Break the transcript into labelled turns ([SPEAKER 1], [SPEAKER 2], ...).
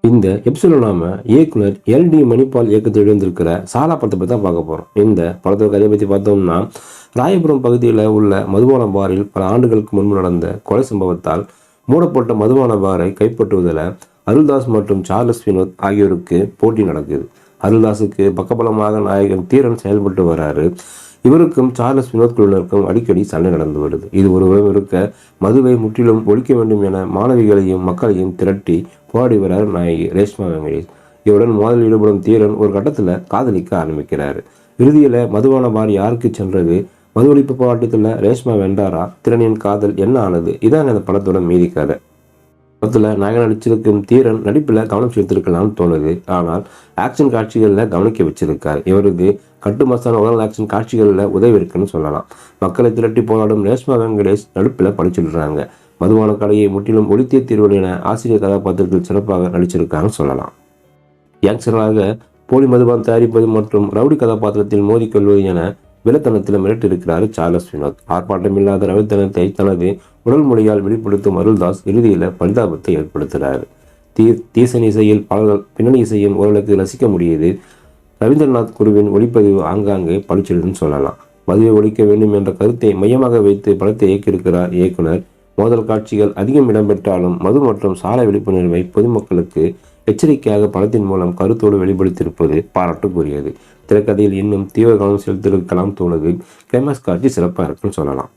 [SPEAKER 1] இந்த எபிசோட நாம இயக்குனர் எல்.டி. மணிபால் இயக்கத்தில் எழுந்திருக்கிற சாலா படத்தை பற்றி தான் பார்க்க போகிறோம். இந்த படத்தோட கதையை பற்றி பார்த்தோம்னா, ராயபுரம் பகுதியில் உள்ள மதுபான பாரில் பல ஆண்டுகளுக்கு முன்பு நடந்த கொலை சம்பவத்தால் மூடப்பட்ட மதுபான பாரை கைப்பற்றுவதில் அருள்தாஸ் மற்றும் சார்லஸ் வினோத் ஆகியோருக்கு போட்டி நடக்குது. அருள்தாஸுக்கு பக்கபலமாக நாயகன் தீரன் செயல்பட்டு வராரு. இவருக்கும் சார்லஸ் வினோத் குழுவினருக்கும் அடிக்கடி சண்டை நடந்து வருது. இது ஒருவரும் இருக்க மதுவை முற்றிலும் ஒழிக்க வேண்டும் என மாணவிகளையும் மக்களையும் திரட்டி போராடி வரார் நாயகி ரேஷ்மா வெங்கடேஷ். இவருடன் மோதலில் ஈடுபடும் தீரன் ஒரு கட்டத்தில் காதலிக்க ஆரம்பிக்கிறாரு. இறுதியில் மதுவான பார் யாருக்கு சென்றது, மது ஒழிப்பு போராட்டத்தில் ரேஷ்மா வென்றாரா, திறனின் காதல் என்ன ஆனது, இதான் அந்த படத்தோட மீதி கதை. படத்தில் நாயகன் நடிச்சிருக்கும் தீரன் நடிப்பில் கவனம் செலுத்திருக்கலாம்னு தோணுது. ஆனால் ஆக்ஷன் காட்சிகளில் கவனிக்க வச்சிருக்காரு. இவருக்கு கட்டுமஸ்தான உடல் ஆக்ஷன் காட்சிகளில் உதவி இருக்குன்னு சொல்லலாம். மக்களை திரட்டி போராடும் ரேஷ்மா வெங்கடேஷ் நடிப்பில் படிச்சுடுறாங்க. மதுவான கலையை முற்றிலும் ஒழித்திய தீர்வு என ஆசிரியர் கதாபாத்திரத்தில் சிறப்பாக நடிச்சிருக்காங்கன்னு சொல்லலாம். யங்ஸ்டராக போலி மதுபான் தயாரிப்பது மற்றும் ரவுடி கதாபாத்திரத்தில் மோதிக்கொள்வது என விலத்தனத்தில் மிரட்டிருக்கிறார் சார்லஸ் வினோத். ஆர்ப்பாட்டமில்லாத ரவித்தனத்தை தனது உடல் மொழியால் வெளிப்படுத்தும் அருள்தாஸ் இறுதியில் பரிதாபத்தை ஏற்படுத்துகிறார். தீசன் இசையில் பாடல்கள் பின்னணி இசையும் ஓரளவுக்கு ரசிக்க முடியுது. ரவீந்திரநாத் குருவின் ஒளிப்பதிவு ஆங்காங்கே பளிச்சிடுன்னு சொல்லலாம். மதுவை ஒழிக்க வேண்டும் என்ற கருத்தை மையமாக வைத்து படத்தை இயக்கியிருக்கிறார் இயக்குனர். மோதல் காட்சிகள் அதிகம் இடம்பெற்றாலும் மது மற்றும் சாலை விழிப்புணர்வை பொதுமக்களுக்கு எச்சரிக்கையாக படத்தின் மூலம் கருத்தோடு வெளிப்படுத்தியிருப்பது பாராட்டுக்குரியது. திரைக்கதையில் இன்னும் தீவிர கவனம் செலுத்தியிருக்கலாம் தோணுது. கிளைமாக்ஸ் காட்சி சிறப்பாக இருக்குன்னு சொல்லலாம்.